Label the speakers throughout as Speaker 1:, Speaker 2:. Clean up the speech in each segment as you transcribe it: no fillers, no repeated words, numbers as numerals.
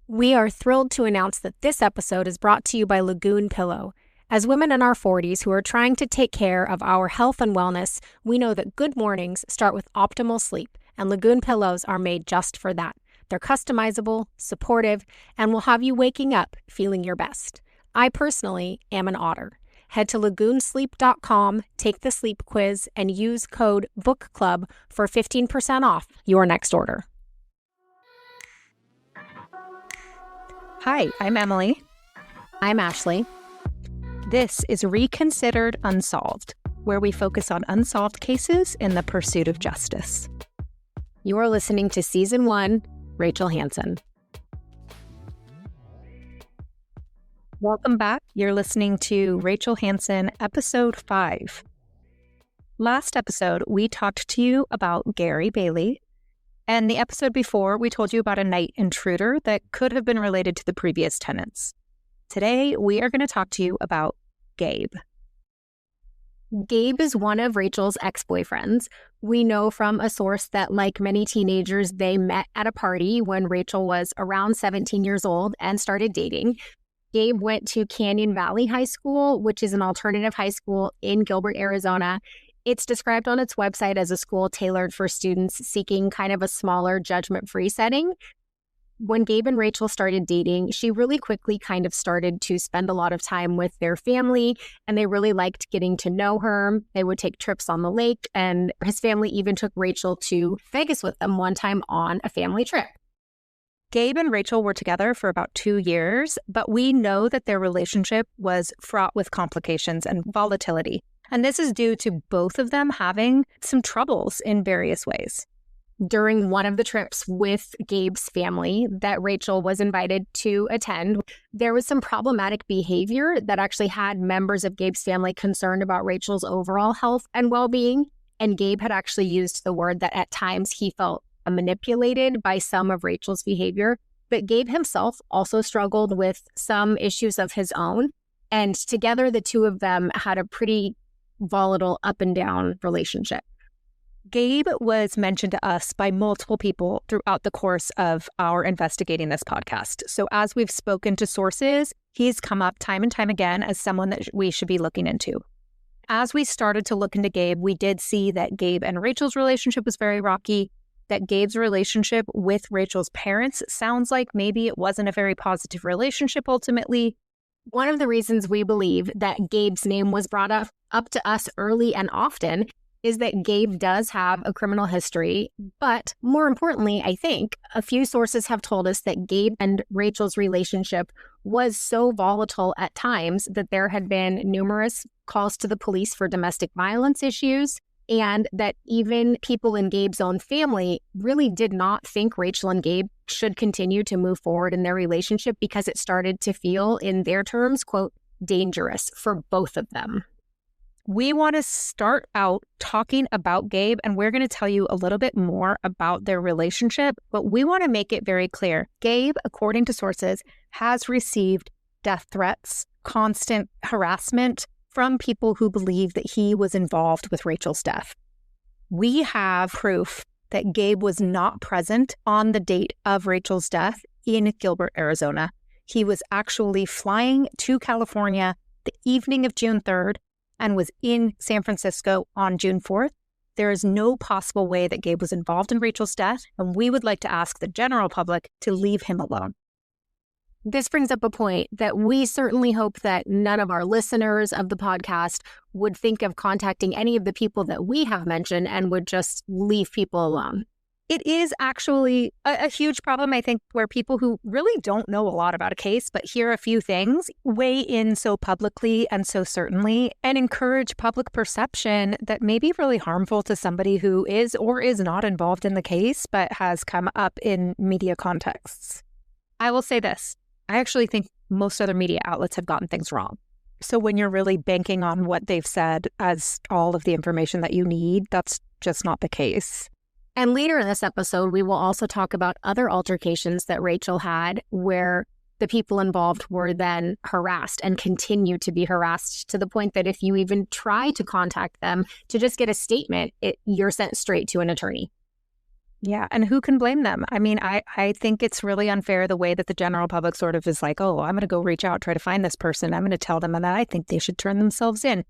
Speaker 1: We are thrilled to announce that this episode is brought to you by Lagoon Pillow. As women in our 40s who are trying to take care of our health and wellness, we know that good mornings start with optimal sleep, and Lagoon Pillows are made just for that. They're customizable, supportive, and will have you waking up feeling your best. I personally am an otter. Head to lagoonsleep.com, take the sleep quiz, and use code BOOKCLUB for 15% off your next order.
Speaker 2: Hi, I'm Emily.
Speaker 1: I'm Ashley.
Speaker 2: This is Reconsidered Unsolved, where we focus on unsolved cases in the pursuit of justice.
Speaker 1: You are listening to Season 1, Rachel Hansen.
Speaker 2: Welcome back. You're listening to Rachel Hansen, Episode 5. Last episode, we talked to you about Gary Bailey. And the episode before, we told you about a night intruder that could have been related to the previous tenants. Today, we are going to talk to you about Gabe.
Speaker 1: Gabe is one of Rachel's ex-boyfriends. We know from a source that, like many teenagers, they met at a party when Rachel was around 17 years old and started dating. Gabe went to Canyon Valley High School, which is an alternative high school in Gilbert, Arizona. It's described on its website as a school tailored for students seeking kind of a smaller, judgment-free setting. When Gabe and Rachel started dating, she really quickly kind of started to spend a lot of time with their family, and they really liked getting to know her. They would take trips on the lake, and his family even took Rachel to Vegas with them one time on a family trip.
Speaker 2: Gabe and Rachel were together for about 2 years, but we know that their relationship was fraught with complications and volatility. And this is due to both of them having some troubles in various ways.
Speaker 1: During one of the trips with Gabe's family that Rachel was invited to attend, there was some problematic behavior that actually had members of Gabe's family concerned about Rachel's overall health and well-being. And Gabe had actually used the word that at times he felt manipulated by some of Rachel's behavior. But Gabe himself also struggled with some issues of his own. And together, the two of them had a pretty volatile up and down relationship.
Speaker 2: Gabe was mentioned to us by multiple people throughout the course of our investigating this podcast. So as we've spoken to sources, he's come up time and time again as someone that we should be looking into. As we started to look into Gabe, we did see that Gabe and Rachel's relationship was very rocky, that Gabe's relationship with Rachel's parents sounds like maybe it wasn't a very positive relationship ultimately.
Speaker 1: One of the reasons we believe that Gabe's name was brought up to us early and often is that Gabe does have a criminal history. But more importantly, I think a few sources have told us that Gabe and Rachel's relationship was so volatile at times that there had been numerous calls to the police for domestic violence issues, and that even people in Gabe's own family really did not think Rachel and Gabe should continue to move forward in their relationship because it started to feel, in their terms, quote, dangerous for both of them.
Speaker 2: We want to start out talking about Gabe, and we're going to tell you a little bit more about their relationship, but we want to make it very clear. Gabe, according to sources, has received death threats, constant harassment from people who believe that he was involved with Rachel's death. We have proof that Gabe was not present on the date of Rachel's death in Gilbert, Arizona. He was actually flying to California the evening of June 3rd and was in San Francisco on June 4th. There is no possible way that Gabe was involved in Rachel's death, and we would like to ask the general public to leave him alone.
Speaker 1: This brings up a point that we certainly hope that none of our listeners of the podcast would think of contacting any of the people that we have mentioned and would just leave people alone.
Speaker 2: It is actually a huge problem, I think, where people who really don't know a lot about a case but hear a few things weigh in so publicly and so certainly and encourage public perception that may be really harmful to somebody who is or is not involved in the case but has come up in media contexts. I will say this. I actually think most other media outlets have gotten things wrong. So when you're really banking on what they've said as all of the information that you need, that's just not the case.
Speaker 1: And later in this episode, we will also talk about other altercations that Rachel had where the people involved were then harassed and continue to be harassed to the point that if you even try to contact them to just get a statement, you're sent straight to an attorney.
Speaker 2: Yeah. And who can blame them? I mean, I think it's really unfair the way that the general public sort of is like, oh, I'm going to go reach out, try to find this person. I'm going to tell them that I think they should turn themselves in.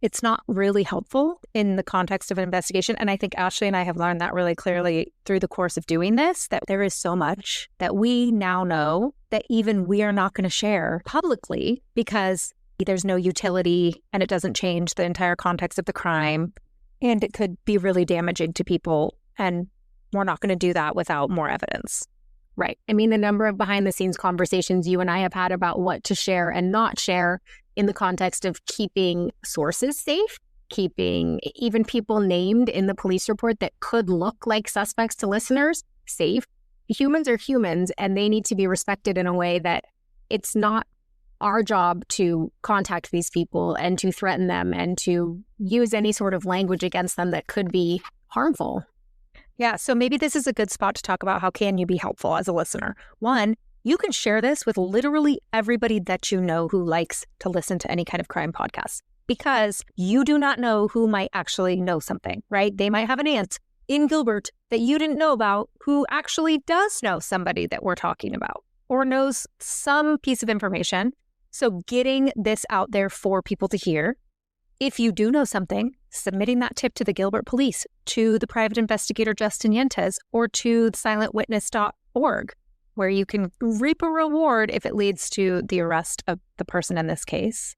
Speaker 2: It's not really helpful in the context of an investigation. And I think Ashley and I have learned that really clearly through the course of doing this, that there is so much that we now know that even we are not going to share publicly because there's no utility and it doesn't change the entire context of the crime. And it could be really damaging to people. And we're not going to do that without more evidence.
Speaker 1: Right. I mean, the number of behind the scenes conversations you and I have had about what to share and not share in the context of keeping sources safe, keeping even people named in the police report that could look like suspects to listeners safe. Humans are humans and they need to be respected in a way that it's not our job to contact these people and to threaten them and to use any sort of language against them that could be harmful.
Speaker 2: Yeah, so maybe this is a good spot to talk about how can you be helpful as a listener. One, you can share this with literally everybody that you know who likes to listen to any kind of crime podcast because you do not know who might actually know something, right? They might have an aunt in Gilbert that you didn't know about who actually does know somebody that we're talking about or knows some piece of information. So getting this out there for people to hear. If you do know something, submitting that tip to the Gilbert Police, to the private investigator Justin Yentes, or to silentwitness.org, where you can reap a reward if it leads to the arrest of the person in this case.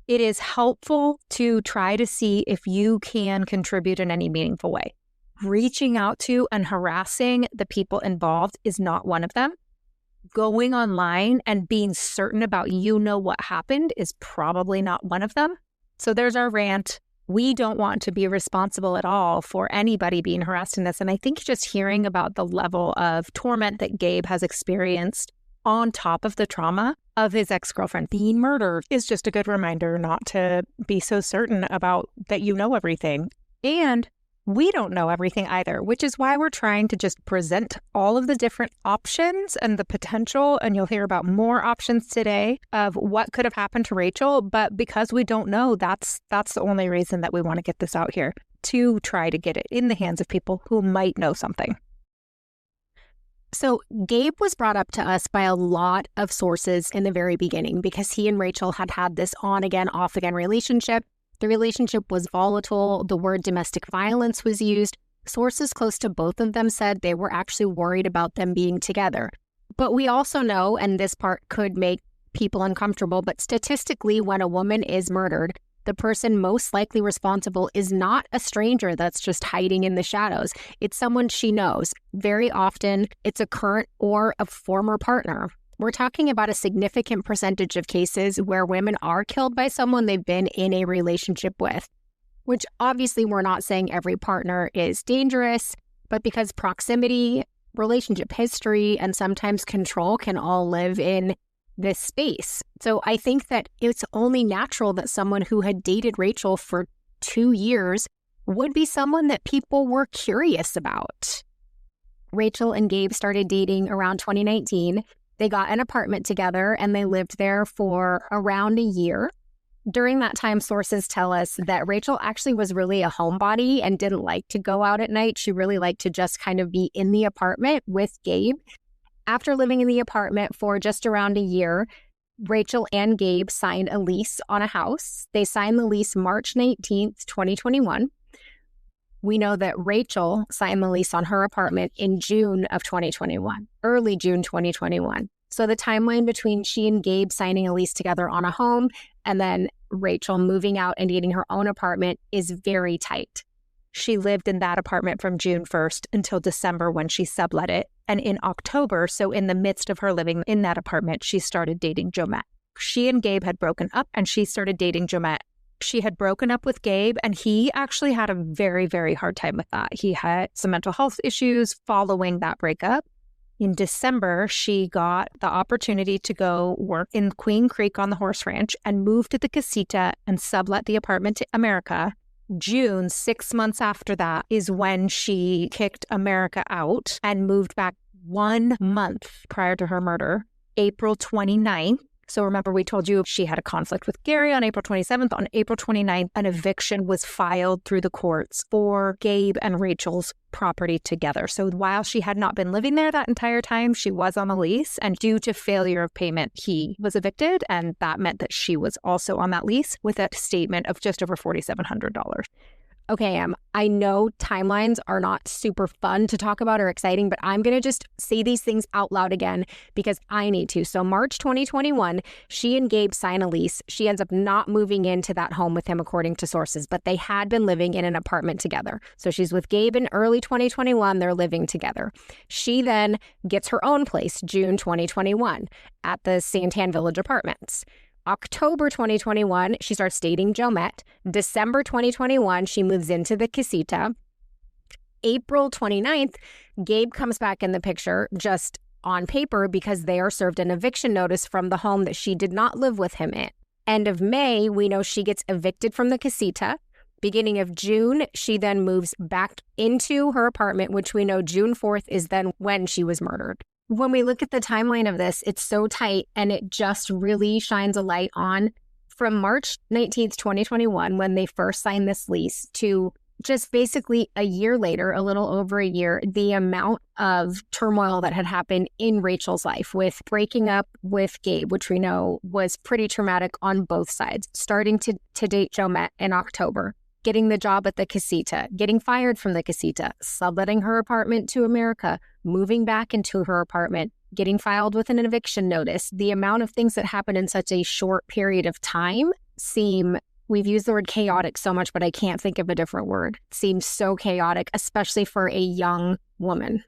Speaker 2: It is helpful to try to see if you can contribute in any meaningful way. Reaching out to and harassing the people involved is not one of them. Going online and being certain about what happened is probably not one of them. So there's our rant. We don't want to be responsible at all for anybody being harassed in this. And I think just hearing about the level of torment that Gabe has experienced on top of the trauma of his ex-girlfriend being murdered is just a good reminder not to be so certain about that you know everything. And we don't know everything either, which is why we're trying to just present all of the different options and the potential. And you'll hear about more options today of what could have happened to Rachel. But because we don't know, that's the only reason that we want to get this out here, to try to get it in the hands of people who might know something.
Speaker 1: So Gabe was brought up to us by a lot of sources in the very beginning because he and Rachel had this on-again, off-again relationship. The relationship was volatile. The word domestic violence was used. Sources close to both of them said they were actually worried about them being together. But we also know, and this part could make people uncomfortable, but statistically, when a woman is murdered, the person most likely responsible is not a stranger that's just hiding in the shadows. It's someone she knows. Very often, it's a current or a former partner. We're talking about a significant percentage of cases where women are killed by someone they've been in a relationship with, which obviously we're not saying every partner is dangerous, but because proximity, relationship history, and sometimes control can all live in this space. So I think that it's only natural that someone who had dated Rachel for 2 years would be someone that people were curious about. Rachel and Gabe started dating around 2019. They got an apartment together and they lived there for around a year. During that time, sources tell us that Rachel actually was really a homebody and didn't like to go out at night. She really liked to just kind of be in the apartment with Gabe. After living in the apartment for just around a year, Rachel and Gabe signed a lease on a house. They signed the lease March 19th, 2021. We know that Rachel signed the lease on her apartment in June of 2021, early June 2021. So the timeline between she and Gabe signing a lease together on a home and then Rachel moving out and getting her own apartment is very tight. She lived in that apartment from June 1st until December when she sublet it. And in October, so in the midst of her living in that apartment, she started dating Jomette. She and Gabe had broken up and she started dating Jomette. She had broken up with Gabe and he actually had a very, very hard time with that. He had some mental health issues following that breakup. In December, she got the opportunity to go work in Queen Creek on the horse ranch and move to the casita and sublet the apartment to America. June, 6 months after that, is when she kicked America out and moved back 1 month prior to her murder. April 29th,
Speaker 2: So remember, we told you she had a conflict with Gary on April 27th. On April 29th, an eviction was filed through the courts for Gabe and Rachel's property together. So while she had not been living there that entire time, she was on the lease. And due to failure of payment, he was evicted. And that meant that she was also on that lease with a statement of just over $4,700.
Speaker 1: Okay, I know timelines are not super fun to talk about or exciting, but I'm going to just say these things out loud again because I need to. So March 2021, she and Gabe sign a lease. She ends up not moving into that home with him, according to sources, but they had been living in an apartment together. So she's with Gabe in early 2021. They're living together. She then gets her own place, June 2021, at the Santan Village Apartments. October 2021, she starts dating Jomette. December 2021, she moves into the casita. April 29th, Gabe comes back in the picture just on paper because they are served an eviction notice from the home that she did not live with him in. End of May, we know she gets evicted from the casita. Beginning of June, she then moves back into her apartment, which we know June 4th is then when she was murdered. When we look at the timeline of this, it's so tight and it just really shines a light on from March 19th, 2021, when they first signed this lease to just basically a year later, a little over a year, the amount of turmoil that had happened in Rachel's life with breaking up with Gabe, which we know was pretty traumatic on both sides, starting to date Jomette in October, getting the job at the casita, getting fired from the casita, subletting her apartment to America, moving back into her apartment, getting filed with an eviction notice. The amount of things that happen in such a short period of time we've used the word chaotic so much, but I can't think of a different word. It seems so chaotic, especially for a young woman.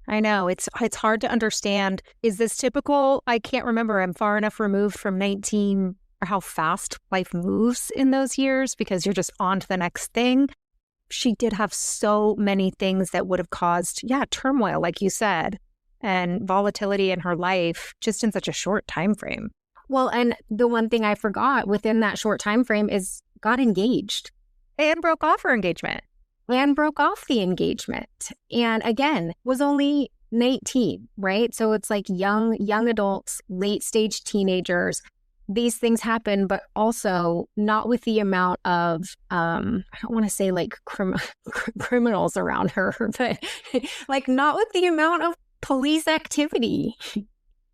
Speaker 2: I know. It's hard to understand. Is this typical? I can't remember. I'm far enough removed from 19 or how fast life moves in those years because you're just on to the next thing. She did have so many things that would have caused, turmoil, like you said, and volatility in her life just in such a short time frame.
Speaker 1: Well, and the one thing I forgot within that short time frame is got engaged.
Speaker 2: And broke off her engagement.
Speaker 1: And broke off the engagement. And again, was only 19, right? So it's like young adults, late stage teenagers. These things happen, but also not with the amount of, I don't want to say like criminals around her, but like not with the amount of police activity.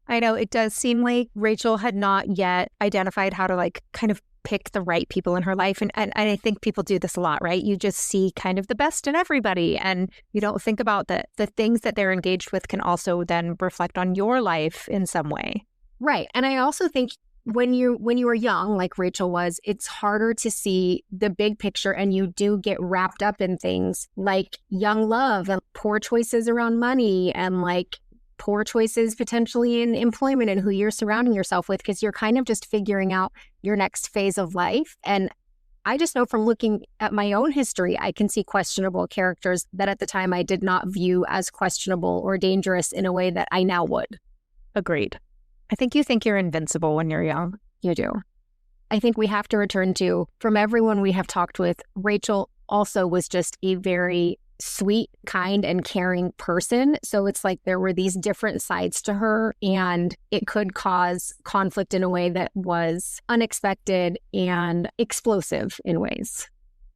Speaker 2: I know it does seem like Rachel had not yet identified how to like kind of pick the right people in her life. And I think people do this a lot, right? You just see kind of the best in everybody and you don't think about the things that they're engaged with can also then reflect on your life in some way.
Speaker 1: Right. And I also think when you are young, like Rachel was, it's harder to see the big picture and you do get wrapped up in things like young love and poor choices around money and like poor choices potentially in employment and who you're surrounding yourself with because you're kind of just figuring out your next phase of life. And I just know from looking at my own history, I can see questionable characters that at the time I did not view as questionable or dangerous in a way that I now would.
Speaker 2: Agreed. I think you think you're invincible when you're young.
Speaker 1: You do. I think we have to return to, from everyone we have talked with, Rachel also was just a very sweet, kind, and caring person. So it's like there were these different sides to her, and it could cause conflict in a way that was unexpected and explosive in ways.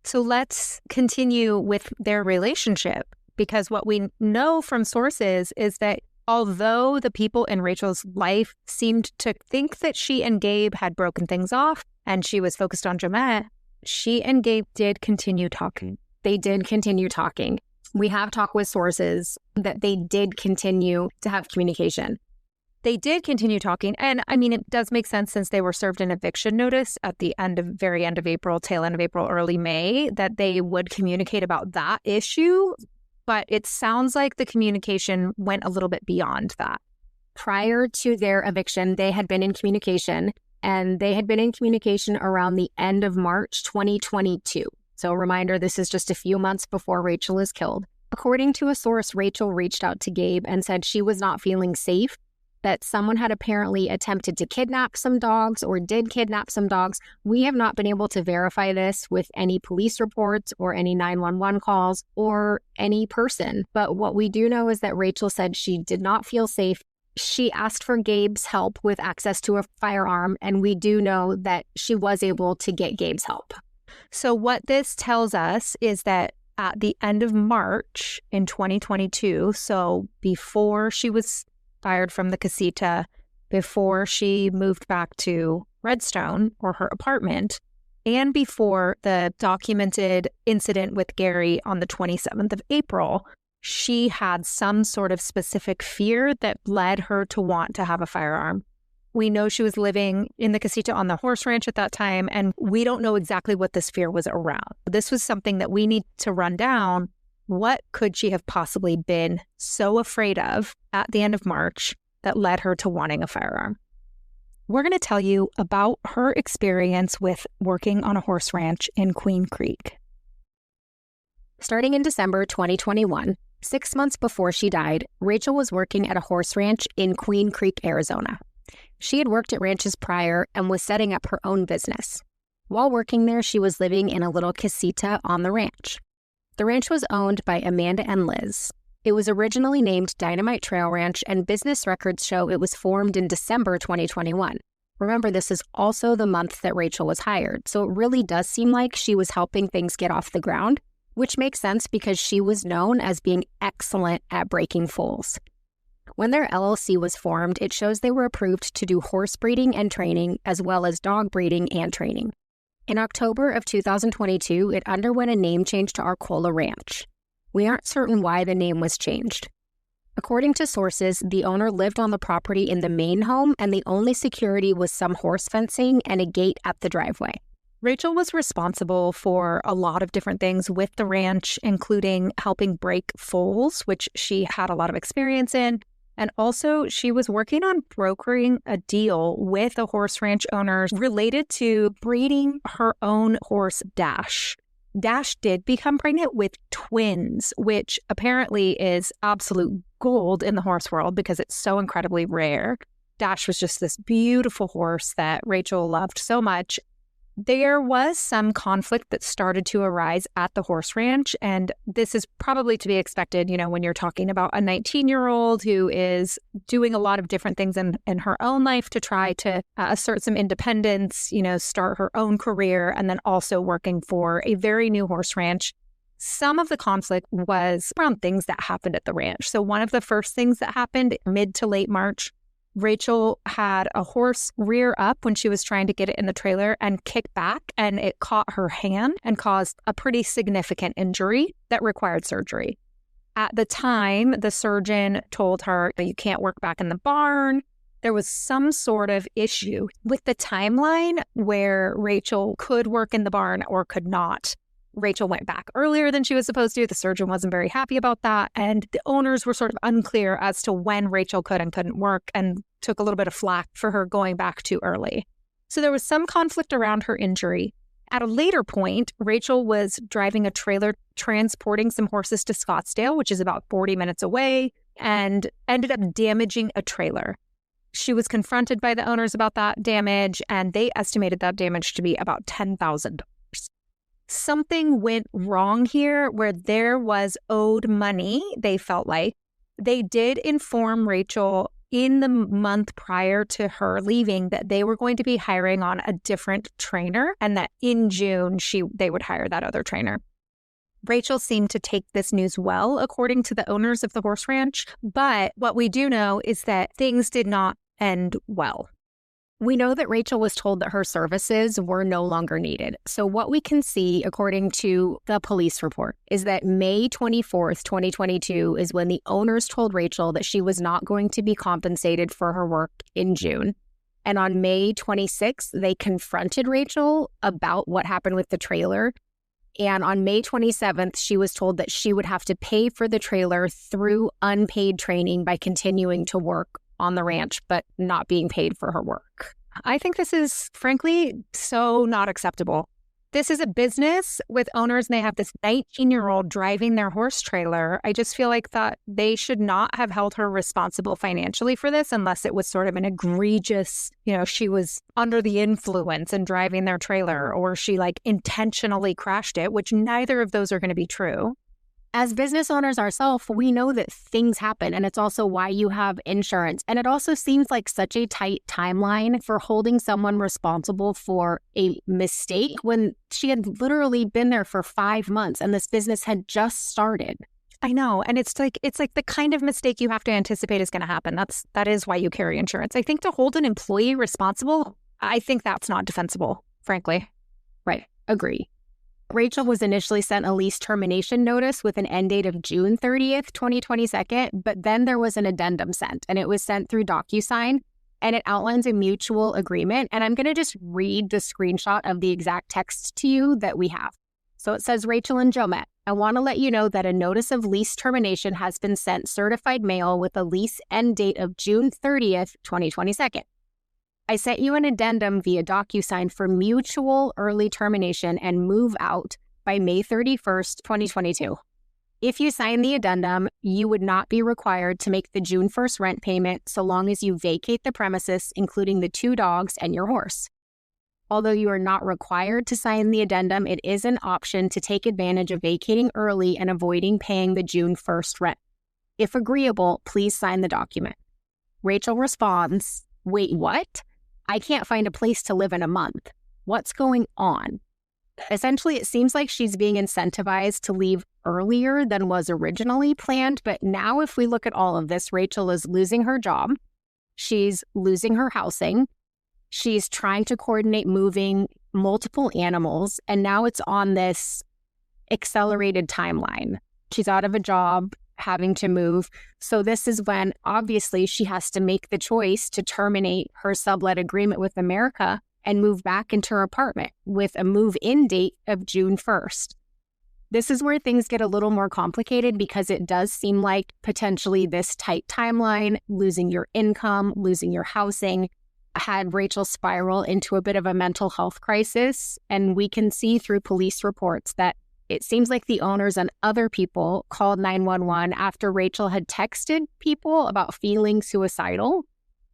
Speaker 2: So let's continue with their relationship, because what we know from sources is that although the people in Rachel's life seemed to think that she and Gabe had broken things off and she was focused on Jomette, she and Gabe did continue talking.
Speaker 1: They did continue talking. We have talked with sources that they did continue to have communication.
Speaker 2: They did continue talking. And I mean, it does make sense since they were served an eviction notice at the very end of April, tail end of April, early May, that they would communicate about that issue. But it sounds like the communication went a little bit beyond that.
Speaker 1: Prior to their eviction, they had been in communication, and they had been in communication around the end of March 2022. So a reminder, this is just a few months before Rachel is killed. According to a source, Rachel reached out to Gabe and said she was not feeling safe, that someone had apparently attempted to kidnap some dogs or did kidnap some dogs. We have not been able to verify this with any police reports or any 911 calls or any person. But what we do know is that Rachel said she did not feel safe She asked for Gabe's help with access to a firearm, and we do know that she was able to get Gabe's help.
Speaker 2: So what this tells us is that at the end of March in 2022, so before she was fired from the casita, before she moved back to Redstone or her apartment, and before the documented incident with Gary on the 27th of April, she had some sort of specific fear that led her to want to have a firearm. We know she was living in the casita on the horse ranch at that time, and we don't know exactly what this fear was around. This was something that we need to run down. What could she have possibly been so afraid of at the end of March that led her to wanting a firearm? We're going to tell you about her experience with working on a horse ranch in Queen Creek.
Speaker 1: Starting in December 2021, 6 months before she died, Rachel was working at a horse ranch in Queen Creek, Arizona. She had worked at ranches prior and was setting up her own business. While working there, she was living in a little casita on the ranch. The ranch was owned by Amanda and Liz. It was originally named Dynamite Trail Ranch, and business records show it was formed in December 2021. Remember, this is also the month that Rachel was hired, so it really does seem like she was helping things get off the ground, which makes sense because she was known as being excellent at breaking foals. When their LLC was formed, it shows they were approved to do horse breeding and training, as well as dog breeding and training. In October of 2022, it underwent a name change to Arcola Ranch. We aren't certain why the name was changed. According to sources, the owner lived on the property in the main home, and the only security was some horse fencing and a gate at the driveway.
Speaker 2: Rachel was responsible for a lot of different things with the ranch, including helping break foals, which she had a lot of experience in. And also, she was working on brokering a deal with the horse ranch owners related to breeding her own horse, Dash. Dash did become pregnant with twins, which apparently is absolute gold in the horse world because it's so incredibly rare. Dash was just this beautiful horse that Rachel loved so much. There was some conflict that started to arise at the horse ranch, and this is probably to be expected, when you're talking about a 19-year-old who is doing a lot of different things in her own life to try to assert some independence, start her own career, and then also working for a very new horse ranch. Some of the conflict was around things that happened at the ranch. So one of the first things that happened mid to late March, Rachel had a horse rear up when she was trying to get it in the trailer and kick back, and it caught her hand and caused a pretty significant injury that required surgery. At the time, the surgeon told her that you can't work back in the barn. There was some sort of issue with the timeline where Rachel could work in the barn or could not. Rachel went back earlier than she was supposed to. The surgeon wasn't very happy about that. And the owners were sort of unclear as to when Rachel could and couldn't work and took a little bit of flack for her going back too early. So there was some conflict around her injury. At a later point, Rachel was driving a trailer transporting some horses to Scottsdale, which is about 40 minutes away, and ended up damaging a trailer. She was confronted by the owners about that damage, and they estimated that damage to be about $10,000. Something went wrong here where there was owed money, they felt like. They did inform Rachel in the month prior to her leaving that they were going to be hiring on a different trainer and that in June they would hire that other trainer. Rachel seemed to take this news well, according to the owners of the horse ranch, but what we do know is that things did not end well.
Speaker 1: We know that Rachel was told that her services were no longer needed. So what we can see, according to the police report, is that May 24th, 2022 is when the owners told Rachel that she was not going to be compensated for her work in June. And on May 26th, they confronted Rachel about what happened with the trailer. And on May 27th, she was told that she would have to pay for the trailer through unpaid training by continuing to work on the ranch, but not being paid for her work.
Speaker 2: I think this is, frankly, so not acceptable. This is a business with owners, and they have this 19-year-old driving their horse trailer. I just feel like that they should not have held her responsible financially for this unless it was sort of an egregious, she was under the influence and driving their trailer, or she intentionally crashed it, which neither of those are going to be true.
Speaker 1: As business owners ourselves, we know that things happen, and it's also why you have insurance. And it also seems like such a tight timeline for holding someone responsible for a mistake when she had literally been there for 5 months and this business had just started.
Speaker 2: I know. And it's like the kind of mistake you have to anticipate is going to happen. That is why you carry insurance. I think to hold an employee responsible, I think that's not defensible, frankly.
Speaker 1: Right. Agree. Rachel was initially sent a lease termination notice with an end date of June 30th, 2022, but then there was an addendum sent, and it was sent through DocuSign, and it outlines a mutual agreement. And I'm going to just read the screenshot of the exact text to you that we have. So it says, Rachel and Joe met. I want to let you know that a notice of lease termination has been sent certified mail with a lease end date of June 30th, 2022. I sent you an addendum via DocuSign for mutual early termination and move out by May 31st, 2022. If you sign the addendum, you would not be required to make the June 1st rent payment so long as you vacate the premises, including the 2 dogs and your horse. Although you are not required to sign the addendum, it is an option to take advantage of vacating early and avoiding paying the June 1st rent. If agreeable, please sign the document. Rachel responds, wait, what? I can't find a place to live in a month. What's going on? Essentially, it seems like she's being incentivized to leave earlier than was originally planned. But now if we look at all of this, Rachel is losing her job. She's losing her housing. She's trying to coordinate moving multiple animals. And now it's on this accelerated timeline. She's out of a job, having to move. So this is when obviously she has to make the choice to terminate her sublet agreement with America and move back into her apartment with a move-in date of June 1st. This is where things get a little more complicated because it does seem like potentially this tight timeline, losing your income, losing your housing, had Rachel spiral into a bit of a mental health crisis. And we can see through police reports that it seems like the owners and other people called 911 after Rachel had texted people about feeling suicidal.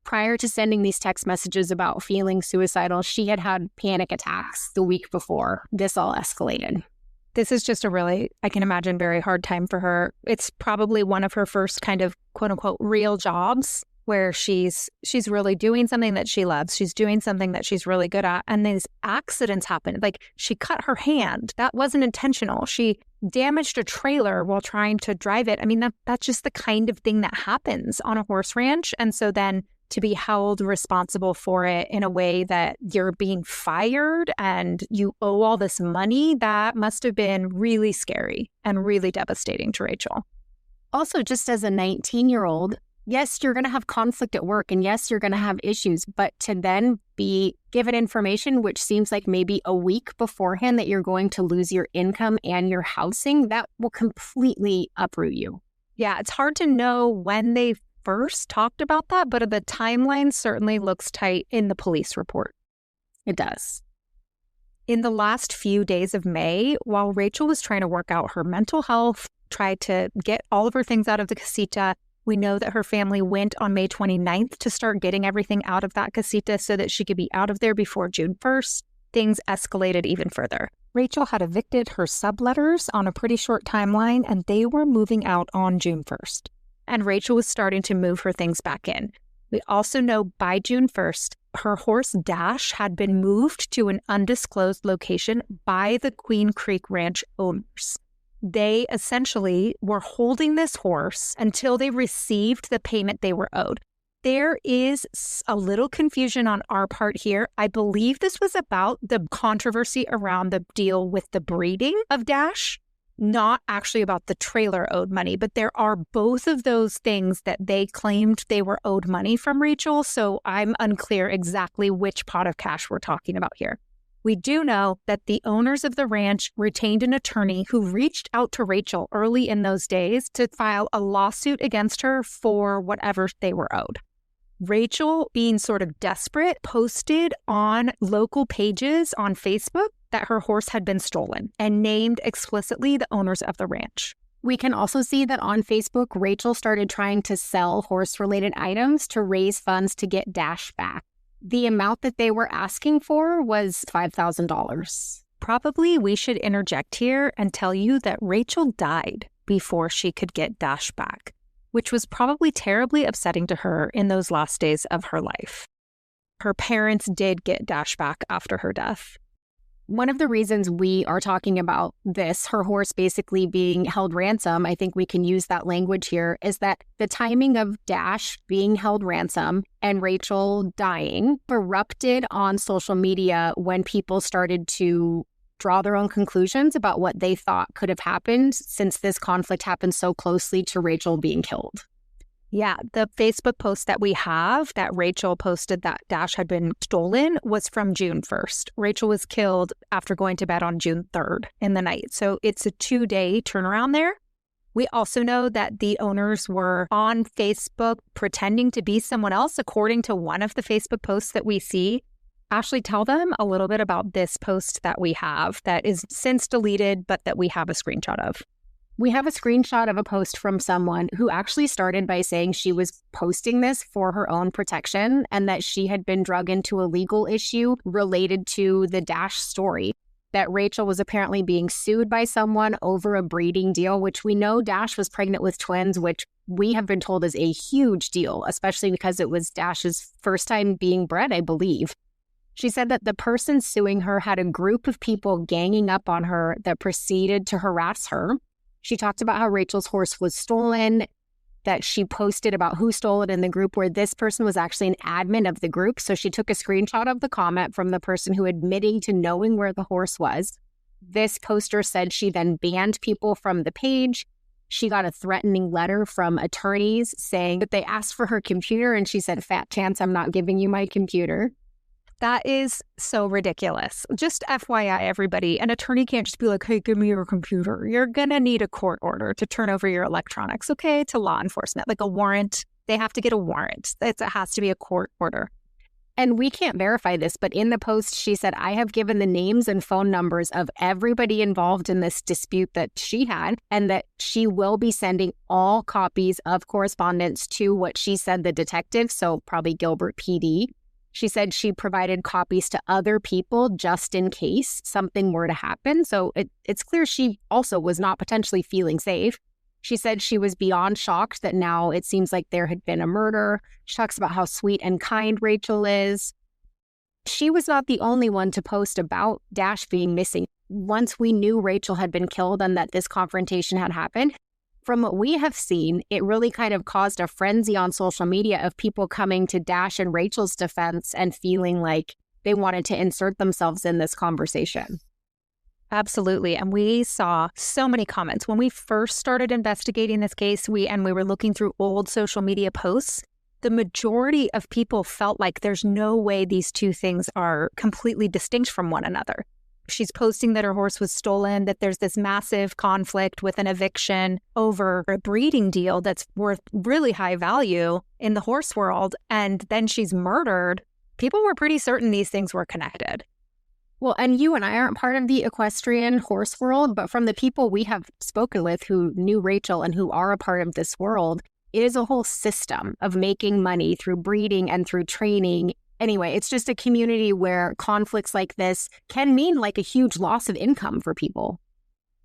Speaker 1: Prior to sending these text messages about feeling suicidal, she had had panic attacks the week before this all escalated.
Speaker 2: This is just a really, I can imagine, very hard time for her. It's probably one of her first kind of quote unquote real jobs where she's really doing something that she loves. She's doing something that she's really good at. And these accidents happen. Like she cut her hand. That wasn't intentional. She damaged a trailer while trying to drive it. I mean, that's just the kind of thing that happens on a horse ranch. And so then to be held responsible for it in a way that you're being fired and you owe all this money, that must have been really scary and really devastating to Rachel.
Speaker 1: Also, just as a 19-year-old, yes, you're going to have conflict at work and yes, you're going to have issues, but to then be given information, which seems like maybe a week beforehand that you're going to lose your income and your housing, that will completely uproot you.
Speaker 2: Yeah, it's hard to know when they first talked about that, but the timeline certainly looks tight in the police report.
Speaker 1: It does.
Speaker 2: In the last few days of May, while Rachel was trying to work out her mental health, tried to get all of her things out of the casita, we know that her family went on May 29th to start getting everything out of that casita so that she could be out of there before June 1st. Things escalated even further. Rachel had evicted her subletters on a pretty short timeline, and they were moving out on June 1st. And Rachel was starting to move her things back in. We also know by June 1st, her horse Dash had been moved to an undisclosed location by the Queen Creek Ranch owners. They essentially were holding this horse until they received the payment they were owed. There is a little confusion on our part here. I believe this was about the controversy around the deal with the breeding of Dash, not actually about the trailer owed money, but there are both of those things that they claimed they were owed money from Rachel. So I'm unclear exactly which pot of cash we're talking about here. We do know that the owners of the ranch retained an attorney who reached out to Rachel early in those days to file a lawsuit against her for whatever they were owed. Rachel, being sort of desperate, posted on local pages on Facebook that her horse had been stolen and named explicitly the owners of the ranch.
Speaker 1: We can also see that on Facebook, Rachel started trying to sell horse-related items to raise funds to get Dash back. The amount that they were asking for was $5,000.
Speaker 2: Probably we should interject here and tell you that Rachel died before she could get Dash back, which was probably terribly upsetting to her in those last days of her life. Her parents did get Dash back after her death.
Speaker 1: One of the reasons we are talking about this, her horse basically being held ransom, I think we can use that language here, is that the timing of Dash being held ransom and Rachel dying erupted on social media when people started to draw their own conclusions about what they thought could have happened since this conflict happened so closely to Rachel being killed.
Speaker 2: Yeah, the Facebook post that we have that Rachel posted that Dash had been stolen was from June 1st. Rachel was killed after going to bed on June 3rd in the night. So it's a 2-day turnaround there. We also know that the owners were on Facebook pretending to be someone else, according to one of the Facebook posts that we see. Ashley, tell them a little bit about this post that we have that is since deleted, but that we have a screenshot of.
Speaker 1: We have a screenshot of a post from someone who actually started by saying she was posting this for her own protection and that she had been drug into a legal issue related to the Dash story, that Rachel was apparently being sued by someone over a breeding deal, which we know Dash was pregnant with twins, which we have been told is a huge deal, especially because it was Dash's first time being bred, I believe. She said that the person suing her had a group of people ganging up on her that proceeded to harass her. She talked about how Rachel's horse was stolen, that she posted about who stole it in the group where this person was actually an admin of the group. So she took a screenshot of the comment from the person who admitting to knowing where the horse was. This poster said she then banned people from the page. She got a threatening letter from attorneys saying that they asked for her computer and she said, "Fat chance I'm not giving you my computer."
Speaker 2: That is so ridiculous. Just FYI, everybody, an attorney can't just be like, "Hey, give me your computer." You're going to need a court order to turn over your electronics, okay, to law enforcement, like a warrant. They have to get a warrant. It has to be a court order.
Speaker 1: And we can't verify this, but in the post, she said, "I have given the names and phone numbers of everybody involved in this dispute that she had, and that she will be sending all copies of correspondence to what she said the detective, so probably Gilbert PD. She said she provided copies to other people just in case something were to happen. So it's clear she also was not potentially feeling safe. She said she was beyond shocked that now it seems like there had been a murder. She talks about how sweet and kind Rachel is. She was not the only one to post about Dash being missing. Once we knew Rachel had been killed and that this confrontation had happened, from what we have seen, it really kind of caused a frenzy on social media of people coming to Dash and Rachel's defense and feeling like they wanted to insert themselves in this conversation.
Speaker 2: Absolutely. And we saw so many comments. When we first started investigating this case, we were looking through old social media posts, the majority of people felt like there's no way these two things are completely distinct from one another. She's posting that her horse was stolen, that there's this massive conflict with an eviction over a breeding deal that's worth really high value in the horse world, and then she's murdered. People were pretty certain these things were connected.
Speaker 1: Well, and you and I aren't part of the equestrian horse world, but from the people we have spoken with who knew Rachel and who are a part of this world, it is a whole system of making money through breeding and through training. Anyway, it's just a community where conflicts like this can mean like a huge loss of income for people.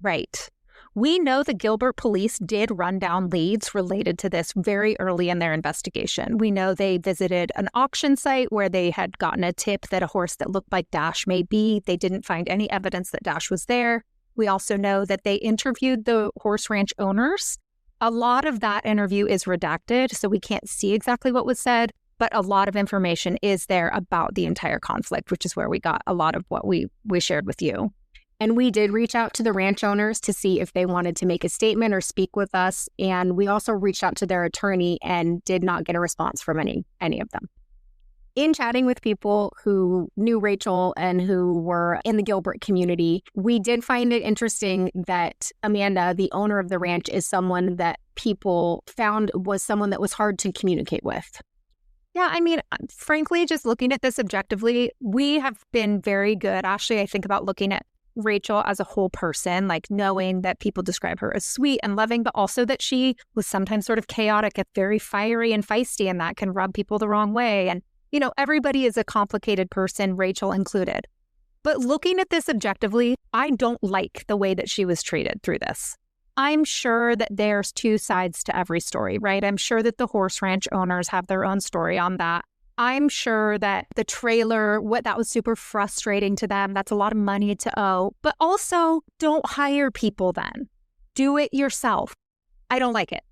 Speaker 2: Right. We know the Gilbert police did run down leads related to this very early in their investigation. We know they visited an auction site where they had gotten a tip that a horse that looked like Dash may be. They didn't find any evidence that Dash was there. We also know that they interviewed the horse ranch owners. A lot of that interview is redacted, so we can't see exactly what was said. But a lot of information is there about the entire conflict, which is where we got a lot of what we shared with you.
Speaker 1: And we did reach out to the ranch owners to see if they wanted to make a statement or speak with us. And we also reached out to their attorney and did not get a response from any of them. In chatting with people who knew Rachel and who were in the Gilbert community, we did find it interesting that Amanda, the owner of the ranch, is someone that people found was someone that was hard to communicate with.
Speaker 2: Yeah, I mean, frankly, just looking at this objectively, we have been very good. Ashley, I think about looking at Rachel as a whole person, like knowing that people describe her as sweet and loving, but also that she was sometimes sort of chaotic and very fiery and feisty, and that can rub people the wrong way. And, you know, everybody is a complicated person, Rachel included. But looking at this objectively, I don't like the way that she was treated through this. I'm sure that there's two sides to every story, right? I'm sure that the horse ranch owners have their own story on that. I'm sure that the trailer, what that was super frustrating to them. That's a lot of money to owe. But also, don't hire people then. Do it yourself. I don't like it.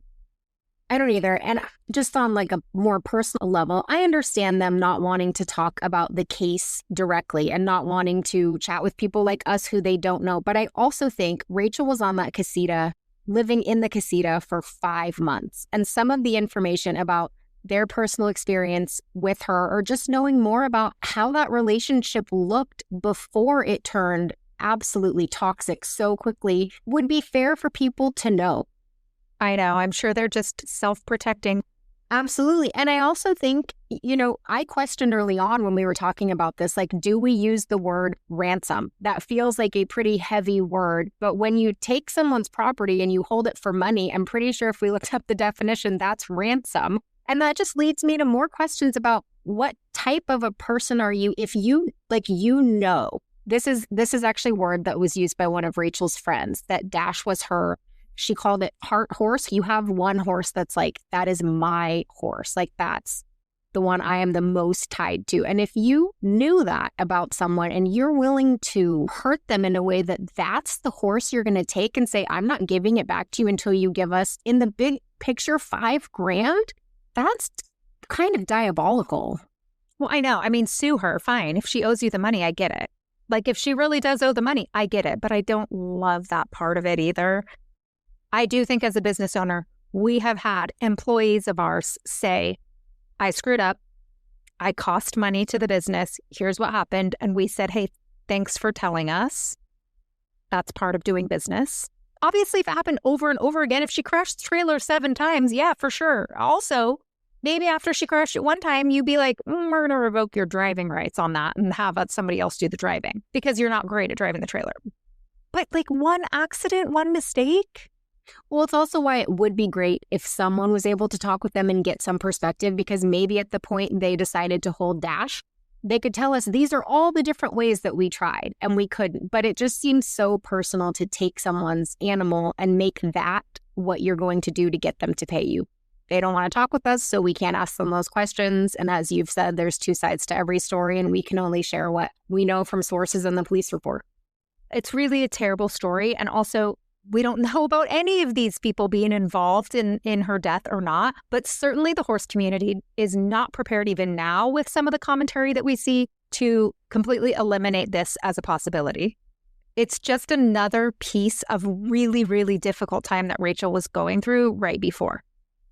Speaker 1: I don't either. And just on like a more personal level, I understand them not wanting to talk about the case directly and not wanting to chat with people like us who they don't know. But I also think Rachel was on that casita, living in the casita for 5 months. And some of the information about their personal experience with her, or just knowing more about how that relationship looked before it turned absolutely toxic so quickly, would be fair for people to know.
Speaker 2: I know. I'm sure they're just self-protecting.
Speaker 1: Absolutely. And I also think, I questioned early on when we were talking about this, like, do we use the word ransom? That feels like a pretty heavy word. But when you take someone's property and you hold it for money, I'm pretty sure if we looked up the definition, that's ransom. And that just leads me to more questions about what type of a person are you if you, this is actually a word that was used by one of Rachel's friends, that Dash was her. She called it heart horse. You have one horse that's like, that is my horse. Like, that's the one I am the most tied to. And if you knew that about someone and you're willing to hurt them in a way that that's the horse you're going to take and say, I'm not giving it back to you until you give us, in the big picture, $5,000, that's kind of diabolical.
Speaker 2: Well, I know. I mean, sue her. Fine. If she owes you the money, I get it. Like, if she really does owe the money, I get it. But I don't love that part of it either. I do think as a business owner, we have had employees of ours say, I screwed up. I cost money to the business. Here's what happened. And we said, hey, thanks for telling us. That's part of doing business. Obviously, if it happened over and over again, if she crashed the trailer 7 times, yeah, for sure. Also, maybe after she crashed it one time, you'd be like, we're going to revoke your driving rights on that and have somebody else do the driving because you're not great at driving the trailer. But like one accident, one mistake.
Speaker 1: Well, it's also why it would be great if someone was able to talk with them and get some perspective, because maybe at the point they decided to hold Dash, they could tell us these are all the different ways that we tried and we couldn't. But it just seems so personal to take someone's animal and make that what you're going to do to get them to pay you. They don't want to talk with us, so we can't ask them those questions. And as you've said, there's 2 sides to every story, and we can only share what we know from sources in the police report.
Speaker 2: It's really a terrible story. And also, we don't know about any of these people being involved in her death or not, but certainly the horse community is not prepared even now with some of the commentary that we see to completely eliminate this as a possibility. It's just another piece of really, really difficult time that Rachel was going through right before.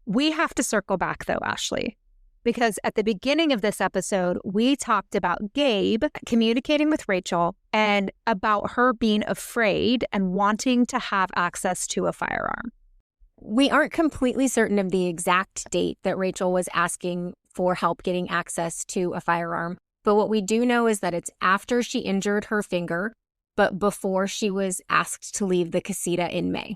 Speaker 2: We have to circle back though, Ashley, because at the beginning of this episode, we talked about Gabe communicating with Rachel and about her being afraid and wanting to have access to a firearm.
Speaker 1: We aren't completely certain of the exact date that Rachel was asking for help getting access to a firearm, but what we do know is that it's after she injured her finger, but before she was asked to leave the casita in May.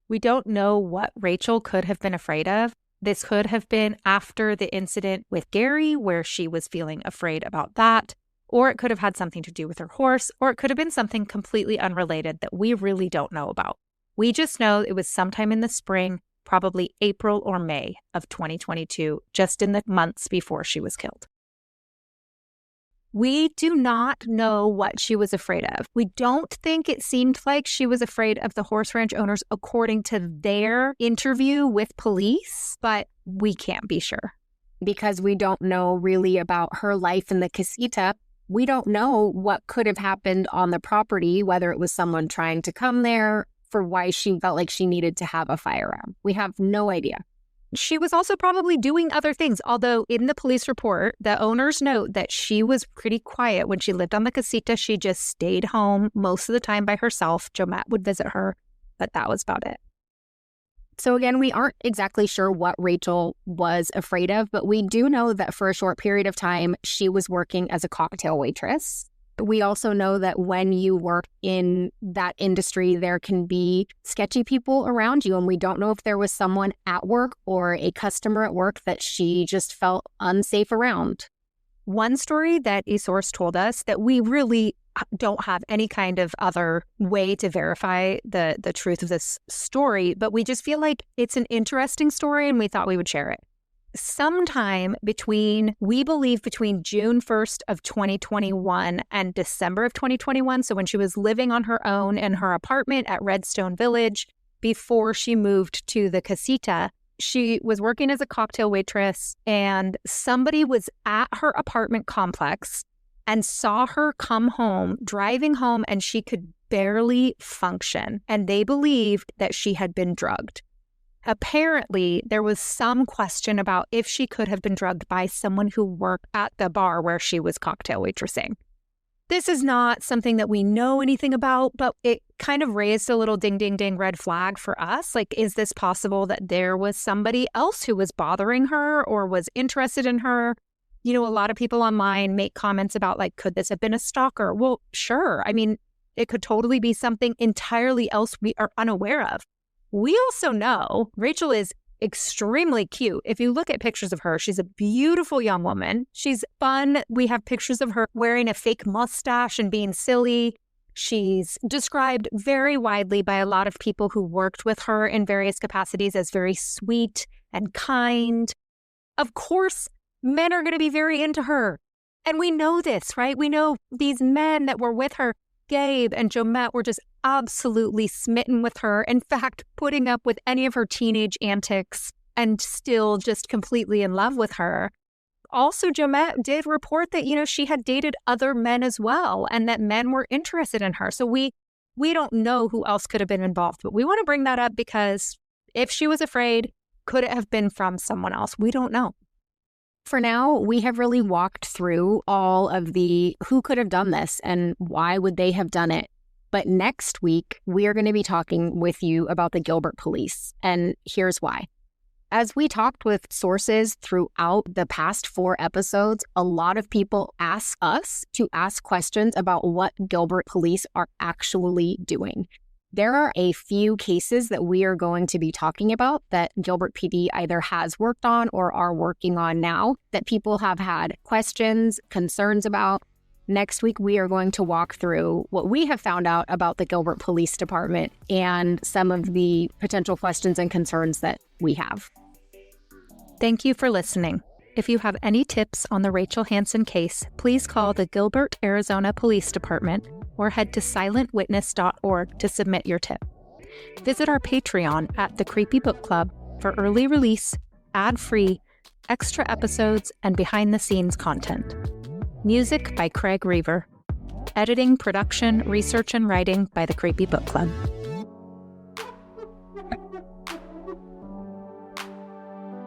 Speaker 2: We don't know what Rachel could have been afraid of. This could have been after the incident with Gary, where she was feeling afraid about that, or it could have had something to do with her horse, or it could have been something completely unrelated that we really don't know about. We just know it was sometime in the spring, probably April or May of 2022, just in the months before she was killed. We do not know what she was afraid of. We don't think it seemed like she was afraid of the horse ranch owners according to their interview with police, but we can't be sure.
Speaker 1: Because we don't know really about her life in the casita. We don't know what could have happened on the property, whether it was someone trying to come there, for why she felt like she needed to have a firearm. We have no idea.
Speaker 2: She was also probably doing other things, although in the police report, the owners note that she was pretty quiet when she lived on the casita. She just stayed home most of the time by herself. Joe Matt would visit her, but that was about it.
Speaker 1: So again, we aren't exactly sure what Rachel was afraid of, but we do know that for a short period of time, she was working as a cocktail waitress. We also know that when you work in that industry, there can be sketchy people around you. And we don't know if there was someone at work or a customer at work that she just felt unsafe around.
Speaker 2: One story that a source told us that we really don't have any kind of other way to verify the truth of this story, but we just feel like it's an interesting story and we thought we would share it. Sometime we believe between June 1st of 2021 and December of 2021, so when she was living on her own in her apartment at Redstone Village before she moved to the casita, she was working as a cocktail waitress and somebody was at her apartment complex and saw her come home, driving home, and she could barely function. And they believed that she had been drugged. Apparently, there was some question about if she could have been drugged by someone who worked at the bar where she was cocktail waitressing. This is not something that we know anything about, but it kind of raised a little ding, ding, ding red flag for us. Like, is this possible that there was somebody else who was bothering her or was interested in her? You know, a lot of people online make comments about, like, could this have been a stalker? Well, sure. I mean, it could totally be something entirely else we are unaware of. We also know Rachel is extremely cute. If you look at pictures of her, she's a beautiful young woman. She's fun. We have pictures of her wearing a fake mustache and being silly. She's described very widely by a lot of people who worked with her in various capacities as very sweet and kind. Of course, men are going to be very into her. And we know this, right? We know these men that were with her, Gabe and Jomette, were just absolutely smitten with her. In fact, putting up with any of her teenage antics and still just completely in love with her. Also, Jomette did report that, you know, she had dated other men as well and that men were interested in her. So we don't know who else could have been involved, but we want to bring that up because if she was afraid, could it have been from someone else? We don't know.
Speaker 1: For now, we have really walked through all of the who could have done this and why would they have done it. But next week, we are going to be talking with you about the Gilbert police, and here's why. As we talked with sources throughout the past 4 episodes, a lot of people ask us to ask questions about what Gilbert police are actually doing. There are a few cases that we are going to be talking about that Gilbert PD either has worked on or are working on now that people have had questions, concerns about. Next week, we are going to walk through what we have found out about the Gilbert Police Department and some of the potential questions and concerns that we have.
Speaker 2: Thank you for listening. If you have any tips on the Rachel Hansen case, please call the Gilbert, Arizona Police Department or head to silentwitness.org to submit your tip. Visit our Patreon at The Creepy Book Club for early release, ad-free, extra episodes, and behind-the-scenes content. Music by Craig Reaver. Editing, production, research, and writing by The Creepy Book Club.